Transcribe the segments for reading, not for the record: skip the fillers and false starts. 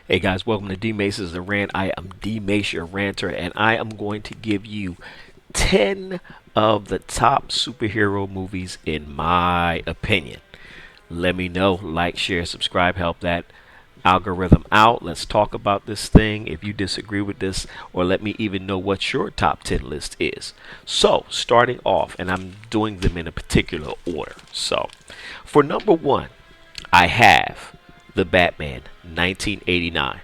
Hey guys, welcome to D Mace's The Rant. I am D Mace, your ranter, and I am going to give you 10 of the top superhero movies in my opinion. Let me know, like, share, subscribe, help that algorithm out. Let's talk about this thing if you disagree with this, or let me even know what your top 10 list is. So, starting off, and I'm doing them in a particular order. So, for number one, I have The Batman 1989.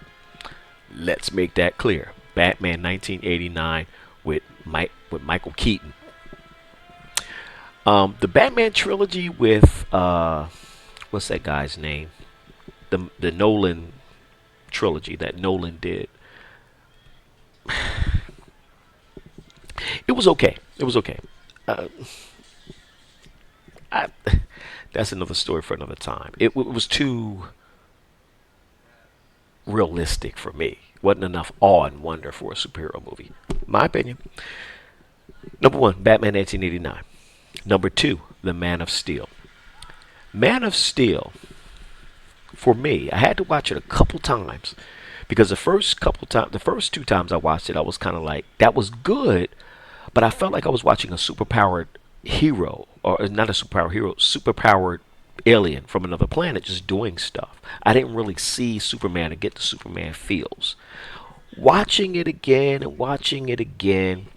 Let's make that clear. Batman 1989 with Michael Keaton. The Batman trilogy with what's that guy's name? The Nolan trilogy that Nolan did. It was okay. It was okay. Uh, I, that's another story for another time. It was too realistic for me. Wasn't enough awe and wonder for a superhero movie. My opinion. Number one, Batman 1989. Number two, The Man of Steel. Man of Steel, for me, I had to watch it a couple times because the first two times I watched it, I was kind of like, that was good, but I felt like I was watching a superpowered hero, or not a superpowered hero, superpowered alien from another planet just doing stuff. I didn't really see Superman and get the Superman feels. Watching it again and watching it again,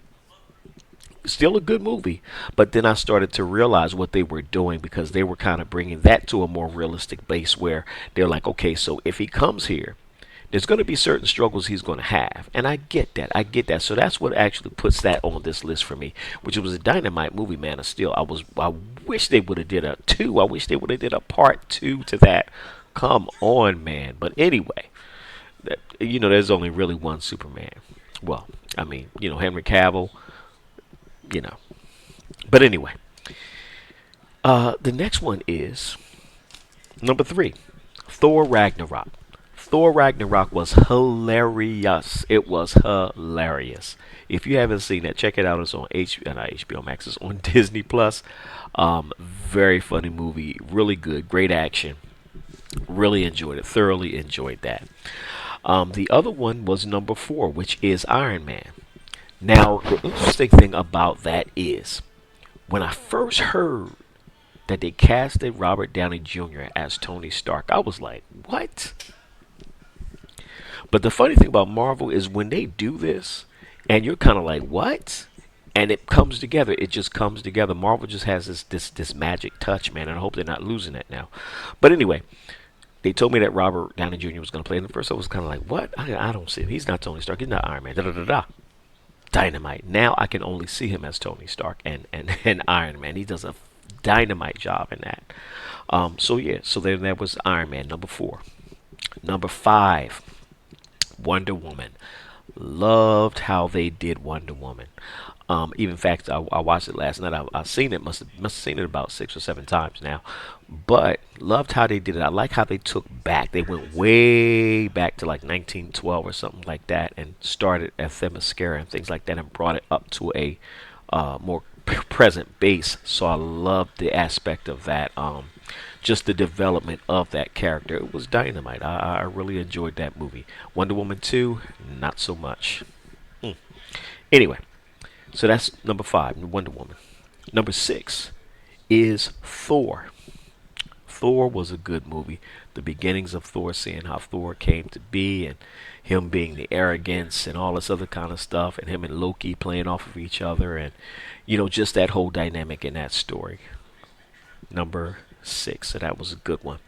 still a good movie, but then I started to realize what they were doing because they were kind of bringing that to a more realistic base where they're like, okay, so if he comes here, there's going to be certain struggles he's going to have, and I get that. I get that. So that's what actually puts that on this list for me, which was a dynamite movie, Man of Steel. I wish they would have did a two. I wish they would have did a part two to that. Come on, man. But anyway, there's only really one Superman. Well, I mean, Henry Cavill, you know. But anyway, the next one is number three, Thor Ragnarok. Thor Ragnarok was hilarious. It was hilarious. If you haven't seen that, check it out. It's on not HBO Max. It's on Disney Plus. Very funny movie. Really good. Great action. Really enjoyed it. Thoroughly enjoyed that. The other one was number four, which is Iron Man. Now, the interesting thing about that is when I first heard that they casted Robert Downey Jr. as Tony Stark, I was like, what? But the funny thing about Marvel is when they do this, and you're kind of like, what? And it comes together. It just comes together. Marvel just has this magic touch, man. And I hope they're not losing it now. But anyway, they told me that Robert Downey Jr. was going to play. And at first I was kind of like, what? I don't see him. He's not Tony Stark. He's not Iron Man. Da da da da. Dynamite. Now I can only see him as Tony Stark and Iron Man. He does a dynamite job in that. So yeah, so then that was Iron Man, number four. Number five, Wonder Woman. Loved how they did Wonder Woman. Even in fact, I watched it last night. I've seen it, must have seen it about 6 or 7 times now. But loved how they did it. I like how they took back. They went way back to like 1912 or something like that, and started at Themyscira and things like that, and brought it up to a more present base. So I loved the aspect of that. Just the development of that character. It was dynamite. I really enjoyed that movie. Wonder Woman 2, not so much. Hmm. Anyway, so that's number five, Wonder Woman. Number six is Thor. Thor was a good movie. The beginnings of Thor, seeing how Thor came to be, and him being the arrogance and all this other kind of stuff, and him and Loki playing off of each other, and just that whole dynamic in that story. Number six, so that was a good one.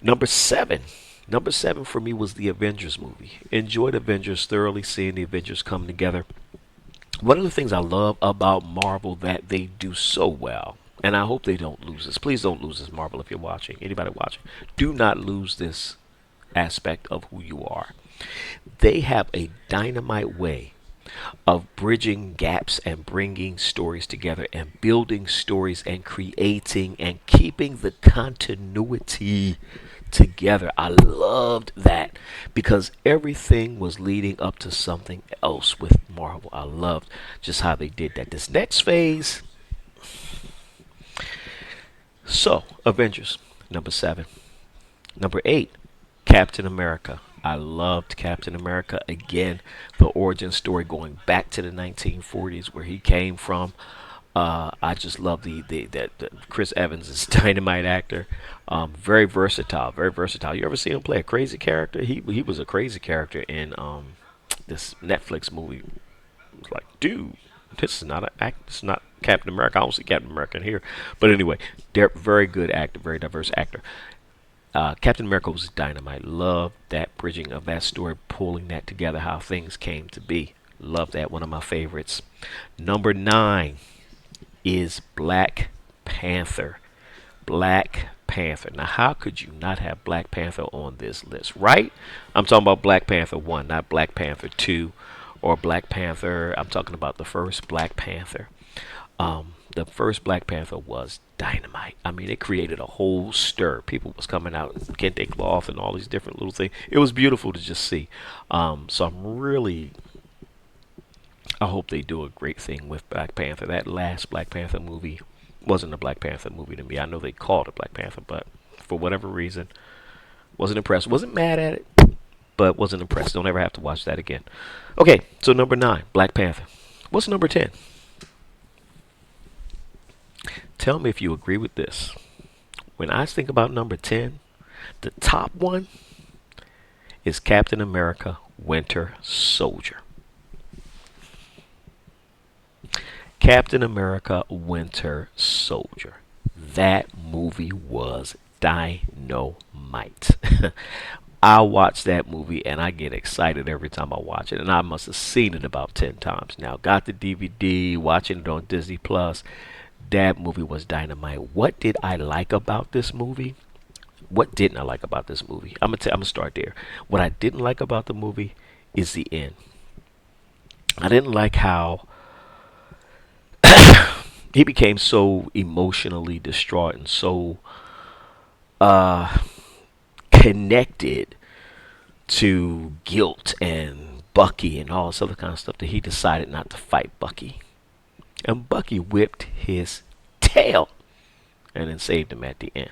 Number seven. Number seven for me was the Avengers movie. Enjoyed Avengers thoroughly, seeing the Avengers come together. One of the things I love about Marvel that they do so well, and I hope they don't lose this. Please don't lose this, Marvel, if you're watching. Anybody watching, do not lose this aspect of who you are. They have a dynamite way of bridging gaps and bringing stories together and building stories and creating and keeping the continuity together. I loved that because everything was leading up to something else with Marvel. I loved just how they did that. This next phase, so Avengers, number seven. Number eight, Captain America. I loved Captain America. Again, the origin story going back to the 1940s where he came from. I just love the Chris Evans is dynamite actor. Very versatile, very versatile. You ever see him play a crazy character? He was a crazy character in this Netflix movie. It was like, dude, this is not an act. This is not Captain America. I don't see Captain America in here. But anyway, they're very good actor, very diverse actor. Captain America was dynamite. Love that bridging of that story, pulling that together, how things came to be. Love that. One of my favorites. Number 9 is Black Panther. Black Panther. Now, how could you not have Black Panther on this list, right? I'm talking about Black Panther 1, not Black Panther 2 or Black Panther. I'm talking about the first Black Panther. The first Black Panther was dynamite. I mean, it created a whole stir. People was coming out in kente cloth and all these different little things. It was beautiful to just see. So I'm really, I hope they do a great thing with Black Panther. That last Black Panther movie wasn't a Black Panther movie to me. I know they called it Black Panther, but for whatever reason, wasn't impressed. Wasn't mad at it, but wasn't impressed. Don't ever have to watch that again. Okay, so number 9, Black Panther. What's number 10? Tell me if you agree with this. When I think about number 10, the top one is Captain America Winter Soldier. Captain America Winter Soldier. That movie was dynamite. I watch that movie and I get excited every time I watch it. And I must have seen it about 10 times now. Got the DVD, watching it on Disney Plus. That movie was dynamite. What did I like about this movie? What didn't I like about this movie? I'm gonna start there. What I didn't like about the movie is the end. I didn't like how he became so emotionally distraught and so uh, connected to guilt and Bucky and all this other kind of stuff that he decided not to fight Bucky. And Bucky whipped his tail and then saved him at the end.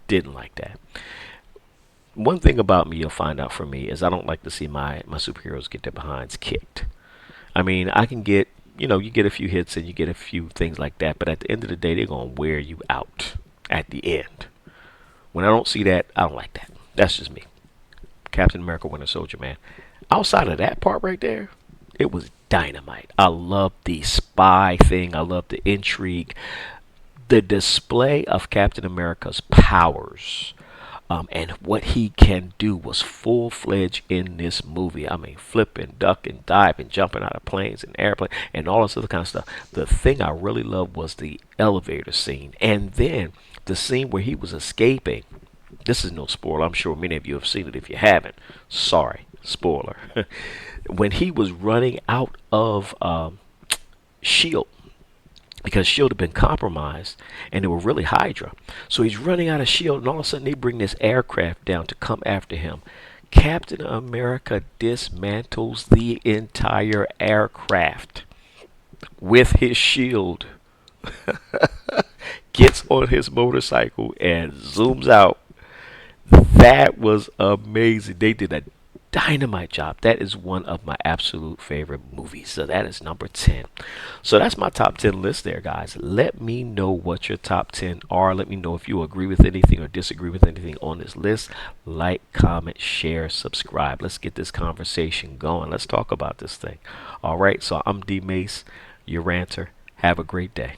Didn't like that. One thing about me you'll find out from me is I don't like to see my superheroes get their behinds kicked. I mean, I can get, you get a few hits and you get a few things like that, but at the end of the day, they're going to wear you out at the end. When I don't see that, I don't like that. That's just me. Captain America Winter Soldier, man. Outside of that part right there, it was dynamite. I love the spy thing. I love the intrigue. The display of Captain America's powers and what he can do was full-fledged in this movie. I mean, flipping, ducking, diving, jumping out of planes and airplanes and all this other kind of stuff. The thing I really loved was the elevator scene. And then the scene where he was escaping. This is no spoiler. I'm sure many of you have seen it. If you haven't, sorry, spoiler. When he was running out of Shield, because Shield had been compromised and they were really Hydra. So he's running out of Shield, and all of a sudden they bring this aircraft down to come after him. Captain America dismantles the entire aircraft with his shield, gets on his motorcycle and zooms out. That was amazing. They did a dynamite job. That is one of my absolute favorite movies. So that is number 10. So that's my top 10 list there, guys. Let me know what your top 10 are. Let me know if you agree with anything or disagree with anything on this list. Like, comment, share, subscribe. Let's get this conversation going. Let's talk about this thing. All right. So I'm D Mace, your ranter. Have a great day.